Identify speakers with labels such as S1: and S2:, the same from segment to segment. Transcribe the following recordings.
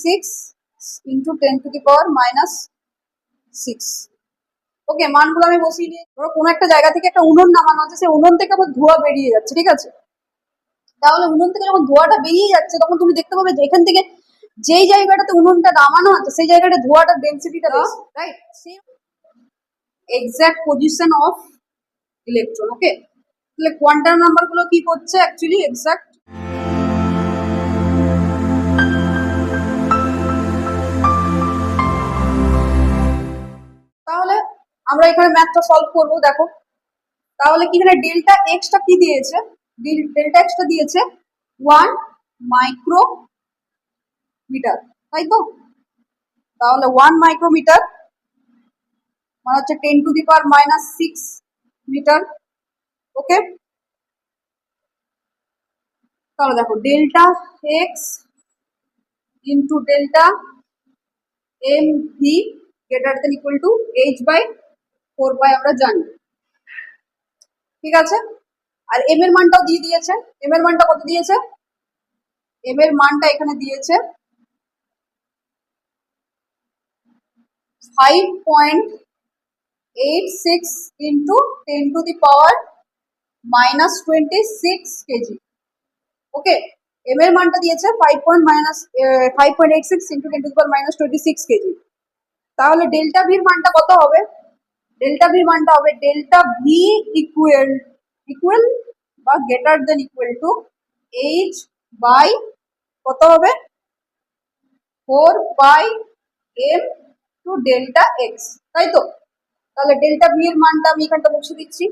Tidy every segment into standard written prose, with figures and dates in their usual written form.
S1: 6 into 10 to the power minus 6। ওকে, মানগুলো আমি বসিয়ে দিই। ধরো কোনো একটা জায়গা থেকে একটা উনুন নামানো আছে, সেই উনুন থেকে আবার ধোঁয়া বেরিয়ে যাচ্ছে, ঠিক আছে? তাহলে উনুন থেকে যখন ধোঁয়াটা বেরিয়ে যাচ্ছে তখন তুমি দেখতে পাবে যে এখান থেকে যেই জায়গাটাতে উনুনটা নামানো আছে সেই জায়গাটা ধোঁয়াটার ডেন্সিটিটা বেশি, রাইট? সেই এক্সাক্ট পজিশন অফ ইলেকট্রন। ওকে, তাহলে কোয়ান্টাম নাম্বার গুলো কি করছে অ্যাকচুয়ালি এক্সাক্ট। তাহলে আমরা এখানে ম্যাথটা সলভ করব। দেখো তাহলে কি এখানে ডেল্টা এক্সটা কি দিয়েছে? ডেল্টা এক্সটা দিয়েছে 1 মাইক্রোমিটার, তাই তো? তাহলে 1 মাইক্রোমিটার মানে হচ্ছে 10 to the power minus 6 meter. Okay, তাহলে দেখো delta x into delta m v greater than equal to h/4 আমরা জানি, ঠিক আছে? আর এম এর মানটাও দিয়ে দিয়েছে। এম এর মানটা কত দিয়েছে? এম এর মানটা এখানে দিয়েছে 5.86 into 10 to the power minus 26 kg. Okay, M এর মানটা দিয়েছে 5.86 into 10 to the power minus 26 kg. তাহলে ডেল্টা ভির মানটা কত হবে? ডেল্টা ভির মানটা হবে ডেল্টা ভি ইকুয়াল বা greater than equal to H by কত হবে? 4 pi M to delta X, তাই তো? তাহলে ডেল্টা ভি এর মানটা আমি এখানটা বসিয়ে দিচ্ছি,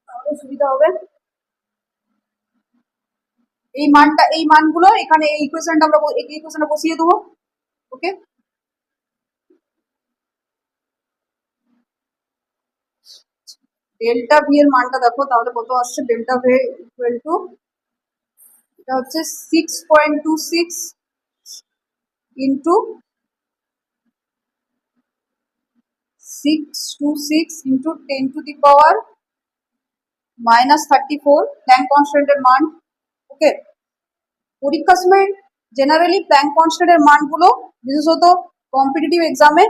S1: তাহলে সুবিধা হবে। এই মানটা, এই মানগুলো এখানে এই ইকুয়েশনটা আমরা ইকুয়েশনে বসিয়ে দেবো। ওকে, ডেল্টা ভি এর মানটা দেখো তাহলে কত আসছে। ডেল্টা ভি ইকুয়াল টু এটা হচ্ছে 6.26 into 626 into 10 to the power minus 34 Planck কনস্ট্যান্টের মান। ওকে, পরীক্ষার সময় জেনারেলি প্ল্যাঙ্ক কনস্ট্যান্টের মানগুলো বিশেষত কম্পিটিটিভ এক্সামে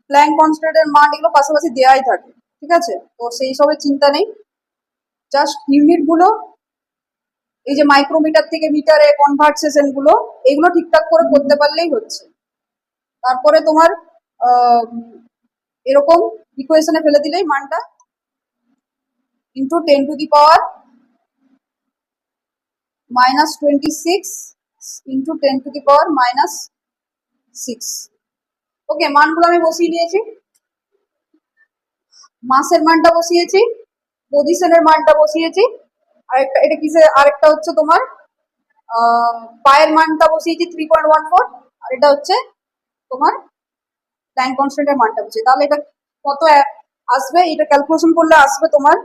S1: প্ল্যাঙ্ক কনস্ট্যান্টের মান এগুলো পাশাপাশি দেওয়াই থাকে, ঠিক আছে? তো সেই সবের চিন্তা নেই, জাস্ট ইউনিট গুলো এই যে মাইক্রোমিটার থেকে মিটারে কনভার্সেশন গুলো এগুলো ঠিকঠাক করে করতে পারলেই হচ্ছে। তারপরে তোমার এরকম ইকুয়েশনে ফেলে দিলেই মানটা into 10 to the power minus 26 into 10 to the power minus 6। ওকে, মানগুলো আমি বসিয়ে দিয়েছি। মাসের মানটা বসিয়েছি, পজিশনের মানটা বসিয়েছি, আরেকটা এটা কিসে, আরেকটা হচ্ছে তোমার পায়ের মানটা বসিয়েছি 3.14, আর এটা হচ্ছে তোমার প্ল্যাঙ্ক কনস্ট্যান্টের মানটা বসিয়েছি। তাহলে এটা কত আসবে? এটা ক্যালকুলেশন করলে আসবে তোমার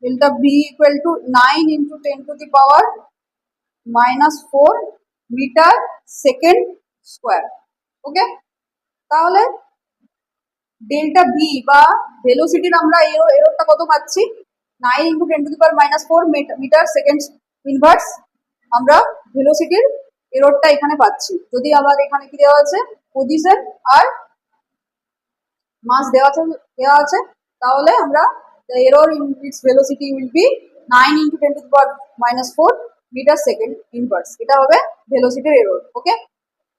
S1: delta V equal to 9 into 10 to the power minus 4 metre second square. Okay, তাহলে ডেল্টা ভি বা ভেলোসিটির আমরা এররটা কত পাচ্ছি? 9 into 10 to the power minus 4 metre second inverse আমরা ভেলোসিটির এররটা এখানে পাচ্ছি। যদি আবার এখানে কি দেওয়া আছে? পজিশন আর মাস দেওয়া আছে, তাহলে আমরা the error in its velocity will be 9 into 10 to the power minus 4 metre second inverse. এটা হবে ভেলোসিটির এরর। ওকে,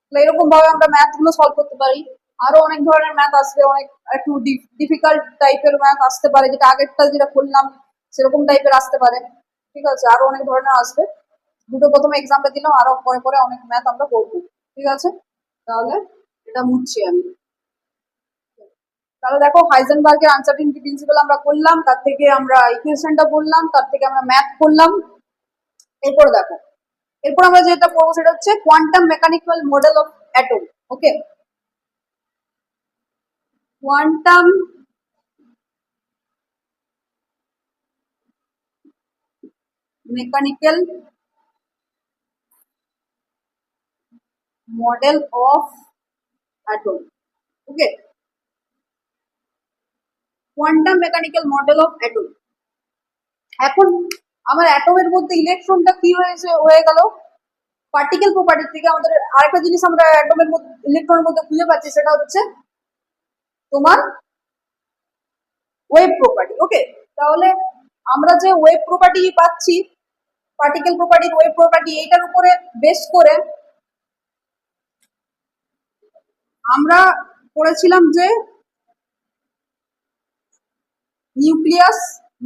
S1: তাহলে এরকম ভাবে আমরা ম্যাথ গুলো সলভ করতে পারি। আরো অনেক ধরনের ম্যাথ আসবে, অনেক একটু ডিফিকাল্ট টাইপের ম্যাথ আসতে পারে, যেটা আগেরটা যেটা করলাম সেরকম টাইপের আসতে পারে, ঠিক আছে? আরো অনেক ধরনের আসবে। দুটো প্রথমে এক্সাম্পল দিলাম, আরো পরে পরে অনেক ম্যাথ আমরা করবো, ঠিক আছে? তাহলে এটা মুছছি আমি। তাহলে দেখো হাইজেনবার্গের আনসার্টিনিটি প্রিন্সিপাল আমরা করলাম, তার থেকে আমরা ইকুয়েশনটা বললাম, তার থেকে আমরা ম্যাথ করলাম। এরপর দেখো, এরপর আমরা যেটা পড়বো সেটা হচ্ছে quantum mechanical model of atom. Okay, quantum mechanical model of atom. Okay, quantum mechanical model of atom. এখন আমার অ্যাটমের মধ্যে ইলেকট্রনটা কি হয়ে গেল? পার্টিকেল প্রপার্টি থেকে আমাদের আরেকটা জিনিস আমরা অ্যাটমের মধ্যে ইলেকট্রনের মধ্যে খুঁজে পাচ্ছি, সেটা হচ্ছে তোমার ওয়েভ প্রপার্টি। ওকে, তাহলে আমরা যে ওয়েভ প্রপার্টি পাচ্ছি, পার্টিকেল প্রপার্টি, ওয়েভ প্রপার্টি, এইটার উপরে বেস করে আমরা পড়েছিলাম যে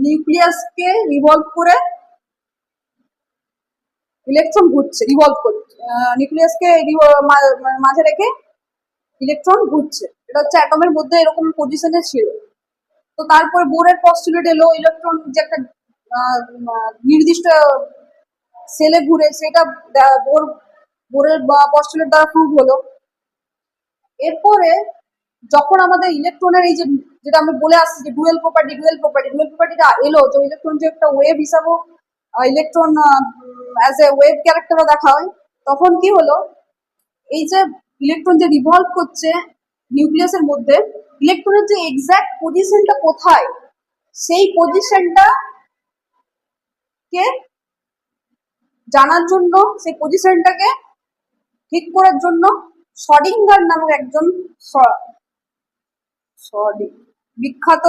S1: নিউক্লিয়াসকে রিভলভ করে ইলেকট্রন ঘুরছে, রিভলভ করছে, নিউক্লিয়াসকে মাঝে রেখে ইলেকট্রন ঘুরছে। এটা হচ্ছে অ্যাটমের মধ্যে এরকম পজিশনে ছিল। তো তারপরে বোরের পস্টুলেট এলো, ইলেকট্রন যে একটা নির্দিষ্ট সেলে ঘুরে, সেটা বোরের পস্টুলেট দ্বারা প্রুভ হলো। এরপরে যখন আমাদের ইলেকট্রনের এই যে যেটা আমি বলে আসছি যে ডুয়েল প্রপার্টিটা এলো, যে ইলেকট্রন যে একটা ওয়েভ হিসাবে ইলেকট্রন অ্যাজ এ ওয়েভ ক্যারেক্টারও দেখা হয়, তখন কি হলো, এই যে ইলেকট্রন যে রিভলভ করছে নিউক্লিয়াসের মধ্যে, ইলেকট্রনের যে এক্সাক্ট পজিশনটা কোথায়, সেই পজিশনটা কে জানার জন্য, সেই পজিশনটাকে ঠিক করার জন্য শডিঙ্গার নামক একজন বিখ্যাত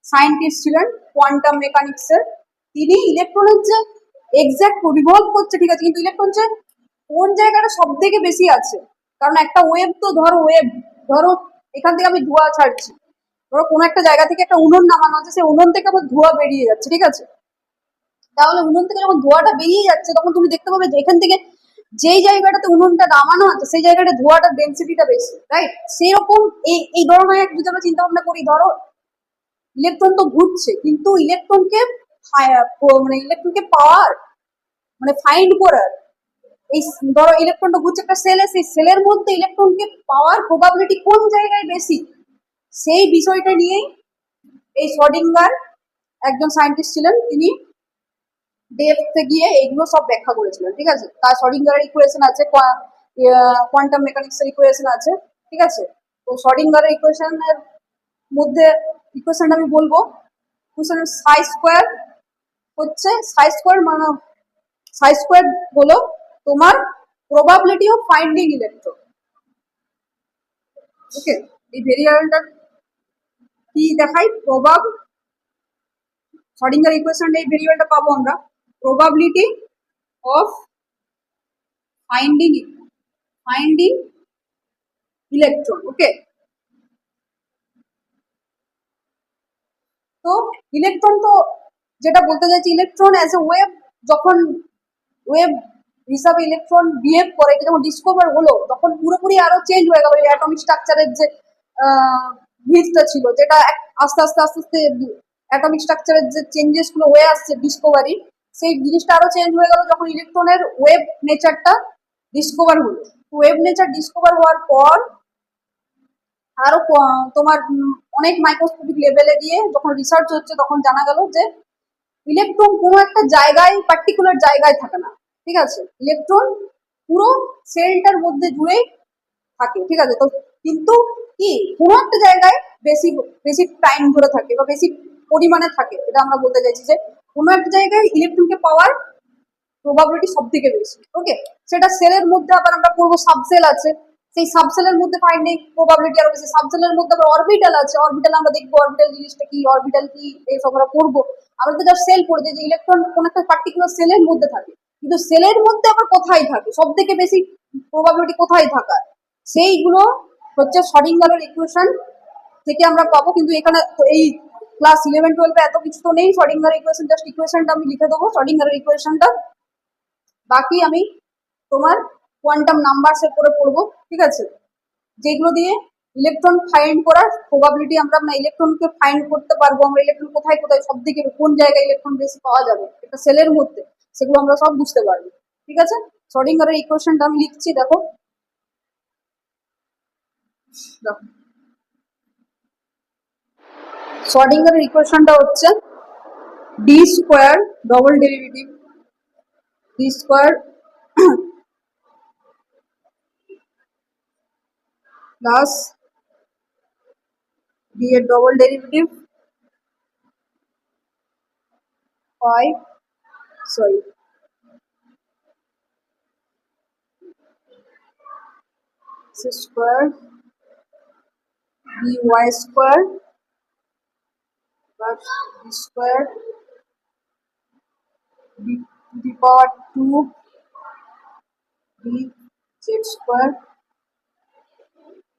S1: সায়েন্টিস্ট ছিলেন কোয়ান্টাম মেকানিক্সের। তিনি ইলেকট্রনের যে এক্সাক্ট রিভলভ করছে, ঠিক আছে, কিন্তু ইলেকট্রন যে কোন জায়গাটা সব থেকে বেশি আছে, কারণ একটা ওয়েভ তো ধরো এখান থেকে আমি ধোঁয়া ছাড়ছি, ধরো কোনো একটা জায়গা থেকে একটা উনুন নামানো আছে, সেই উনুন থেকে আবার ধোঁয়া বেরিয়ে যাচ্ছে, ঠিক আছে, তাহলে উনুন থেকে যখন ধোঁয়াটা বেরিয়ে যাচ্ছে, তখন তুমি দেখতে পাবে যে এখান থেকে যেই জায়গাটাতে উনুনটা নামানো আছে, সেই জায়গাটা ধোঁয়াটার ডেন্সিটিটা বেশি, রাইট? সেরকম এই ধরনের যদি আমরা চিন্তা ভাবনা করি, ধরো ইলেকট্রন তো ঘুরছে, কিন্তু ইলেকট্রনকে পাওয়ার, মানে ফাইন্ড করার, এই ধরো ইলেকট্রনটা ঘুরছে একটা সেলে, সেই সেলের মধ্যে ইলেকট্রনকে পাওয়ার প্রবাবিলিটি কোন জায়গায় বেশি, সেই বিষয়টা নিয়েই এই শডিঙ্গার একজন সায়েন্টিস্ট ছিলেন, তিনি ডেপথে গিয়ে এগুলো সব ব্যাখ্যা করেছিলেন, ঠিক আছে। তার শডিঙ্গারের ইকুয়েশন আছে, কোয়ান্টাম মেকানিক্সের ইকুয়েশন আছে, ঠিক আছে। তো শডিঙ্গারের ইকুয়েশনের মধ্যে ইকুয়েশনটা আমি বলবো, ইকুয়েশনের সাই স্কোয়ার হলো তোমার প্রবাবিলিটি অফ ফাইন্ডিং ইলেকট্রন। ওকে, এই ভেরিয়েবলটা কি দেখাই, শডিঙ্গার ইকুয়েশনে এই ভেরিয়েবলটা পাবো আমরা, প্রবাবিলিটি অফ ফাইন্ডিং ইলেকট্রন। ওকে, তো ইলেকট্রন তো, যেটা বলতে চাইছি, ইলেকট্রন অ্যাজ এ ওয়েভ, যখন ওয়েভ হিসাবে ইলেকট্রন বিহেভ করে, এটা যখন ডিসকভার হলো, তখন পুরোপুরি আরো চেঞ্জ হয়ে গেল অ্যাটমিক স্ট্রাকচারের যে ভিতটা ছিল, যেটা আস্তে আস্তে আস্তে আস্তে অ্যাটমিক স্ট্রাকচারের যে চেঞ্জেস গুলো হয়ে আসছে ডিসকভারি, সেই জিনিসটা আরো চেঞ্জ হয়ে গেল যখন ইলেকট্রনের ওয়েভ নেচারটা ডিসকভার হলো। ওয়েভ নেচার ডিসকভার হওয়ার পর আরো তোমার অনেক মাইক্রোস্কোপিক লেভেলে গিয়ে যখন রিসার্চ হচ্ছে, তখন জানা গেল যে ইলেকট্রন কোনো একটা জায়গায়, পার্টিকুলার জায়গায় থাকে না, ঠিক আছে, ইলেকট্রন পুরো সেলটার মধ্যে জুড়ে থাকে, ঠিক আছে। তো কিন্তু কি কোনো একটা জায়গায় বেশি বেশি টাইম ধরে থাকে বা বেশি পরিমাণে থাকে, এটা আমরা বলতে চাইছি যে কোনো একটা জায়গায় ইলেকট্রনকে পাওয়ার প্রবাবিলিটি সব থেকে বেশি। ওকে, সেটা সেলের মধ্যে আবার আমরা পড়বো, সাবসেল আছে, সেই সাবসেলের মধ্যে ফাইন্ডিং প্রবাবিলিটি আরো বেশি। সাবসেলের মধ্যে আবার অরবিটাল আছে, অরবিটাল আমরা দেখবো অরবিটাল জিনিসটা কি, অরবিটাল কি, এইসব আমরা পড়বো। আমরা তো জাস্ট সেল পড়েছি যে ইলেকট্রন কোন একটা পার্টিকুলার সেলের মধ্যে থাকে, কিন্তু সেলের মধ্যে আবার কোথায় থাকে, সব থেকে বেশি প্রবাবিলিটি কোথায় থাকার, সেইগুলো হচ্ছে শডিঙ্গারের ইকুয়েশন থেকে আমরা পাবো। কিন্তু এখানে তো এই ক্লাস 11-12 এত কিছু তো নেই, শডিঙ্গারের ইকুয়েশন, জাস্ট ইকুয়েশনটা আমি লিখে দেবো, শডিঙ্গারের ইকুয়েশনটা, বাকি আমি তোমার কোয়ান্টাম নাম্বারস এর করে পড়বো, ঠিক আছে, যেগুলো দিয়ে ইলেকট্রন ফাইন্ড করার প্রবাবিলিটি, আমরা ইলেকট্রনকে ফাইন্ড করতে পারবো, আমরা ইলেকট্রন কোথায় কোথায় সব থেকে কোন জায়গায় ইলেকট্রন বেশি পাওয়া যাবে একটা সেলের মধ্যে, সেগুলো আমরা সব বুঝতে পারবো, ঠিক আছে। শডিঙ্গারের ইকুয়েশনটা আমি লিখছি, দেখো শডিঙ্গারের ইকুয়েশনটা হচ্ছে D square double derivative, D square plus D এর double derivative 5 sorry square by square plus b square b to the power 2 b z square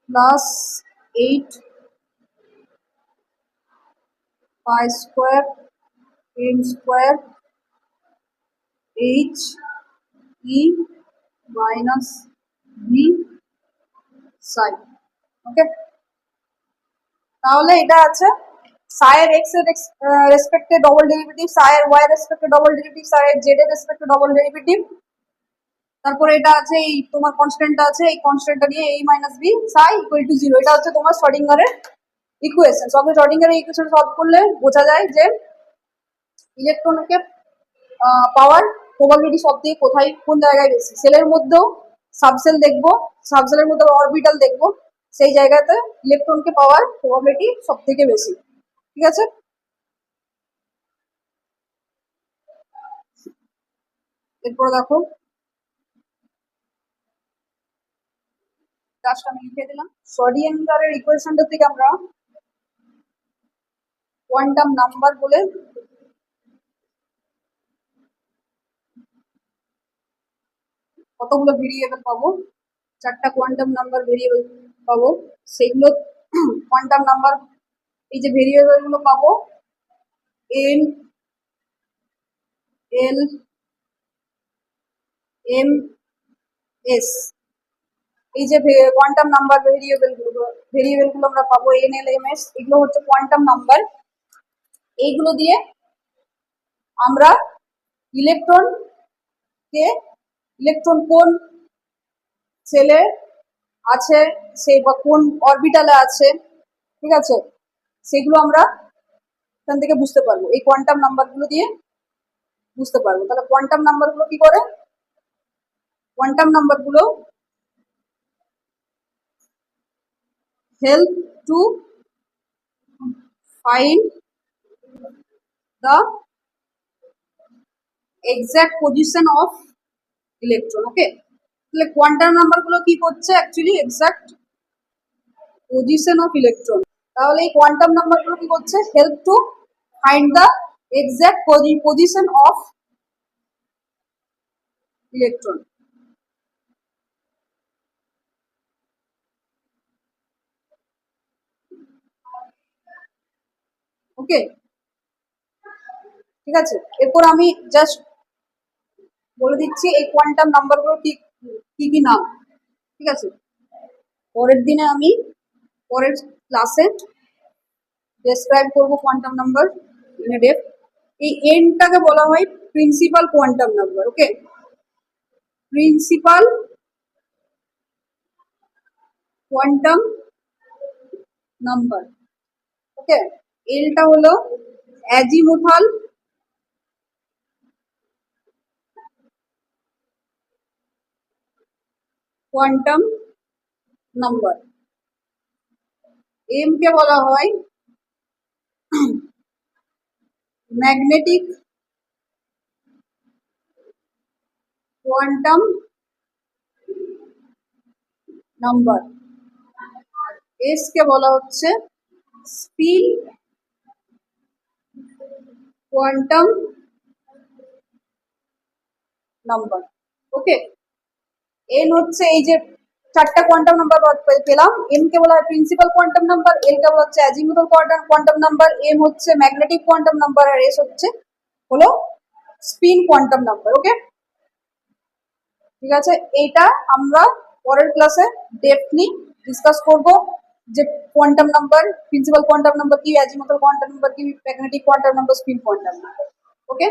S1: plus 8 pi square m square h e minus b psi. ওকে, তাহলে এটা আছে psi এর x এর রেসপেক্টে double derivative, psi এর y এর রেসপেক্টে double derivative, psi এর z এর রেসপেক্টে double derivative. তারপরে এটা আছে এই তোমার কনস্ট্যান্টটা আছে, এই কনস্ট্যান্টটা নিয়ে a minus b psi equal to 0। এটা হচ্ছে তোমার শ্রোডিঙ্গারের ইকুয়েশন। সব শ্রোডিঙ্গারের ইকুয়েশন সলভ করলে বোঝা যায় যে ইলেকট্রনকে পাওয়ার প্রবাবিলিটি সব থেকে কোথায় কোন জায়গায় বেশি। সেলের মধ্যেও সাবসেল দেখবো, সাবসেলের মধ্যে অরবিটাল দেখবো, সেই জায়গাতে ইলেকট্রনকে পাওয়ার প্রবাবিলিটি সব থেকে বেশি। ঠিক আছে, এরপর দেখো জাস্ট আমি লিখে দিলাম শ্রোডিঙ্গারের ইকুয়েশনটা থেকে আমরা কোয়ান্টাম নাম্বার বলে কতগুলো ভেরিয়েবল পাবো, 4টা কোয়ান্টাম নাম্বার ভেরিয়েবল পাবো। সেগুলো কোয়ান্টাম নাম্বার, এই যে ভেরিয়েবল গুলো পাবো n l m s, এই যে কোয়ান্টাম নাম্বার ভেরিয়েবল গুলো আমরা পাবো n l m s, এগুলো হচ্ছে কোয়ান্টাম নাম্বার। এইগুলো দিয়ে আমরা ইলেকট্রন কোন সেলে আছে, সেই বা কোন অরবিটালে আছে, ঠিক আছে, সেগুলো আমরা এখান থেকে বুঝতে পারবো, এই কোয়ান্টাম নাম্বারগুলো দিয়ে বুঝতে পারবো। তাহলে কোয়ান্টাম নাম্বারগুলো কি করে, কোয়ান্টাম নাম্বারগুলো help to find the exact position of electron. ওকে, তাহলে কোয়ান্টাম নাম্বারগুলো কি করছে, actually exact position of electron. তাহলে এই কোয়ান্টাম নাম্বারগুলো কি করছে, help to find the exact position of electron. Okay, ঠিক আছে, এরপর আমি জাস্ট বলে দিচ্ছি এই কোয়ান্টাম নাম্বারগুলো কি কি নাম। ঠিক আছে, পরের দিনে আমি পরের ক্লাসে ডেসক্রাইব করবো quantum number in a depth. এই এনটাকে বলা হয় principal quantum number. Okay, principal quantum number. Okay, এলটা হলো অ্যাজিমুথাল কোয়ান্টাম নাম্বার। এম কে বলা হয় ম্যাগনেটিক কোয়ান্টাম নাম্বার। এস কে বলা হচ্ছে spin quantum number. Okay, N হচ্ছে এই যে 4টা কোয়ান্টাম নাম্বার পেলাম। এম কে বলা হয় প্রিন্সিপাল কোয়ান্টাম নাম্বার, এল কে বলা হচ্ছে অ্যাজিমুথাল কোয়ান্টাম নাম্বার, এম হচ্ছে ম্যাগনেটিক কোয়ান্টাম নাম্বার, আর এস হলো স্পিন কোয়ান্টাম নাম্বার। ওকে, ঠিক আছে, এইটা আমরা পরের ক্লাসে ডেপথলি ডিসকাস করব যে quantum number, principal quantum number কি, অ্যাজিমুথাল কোয়ান্টাম নাম্বার কি, magnetic quantum number, spin quantum number. ওকে।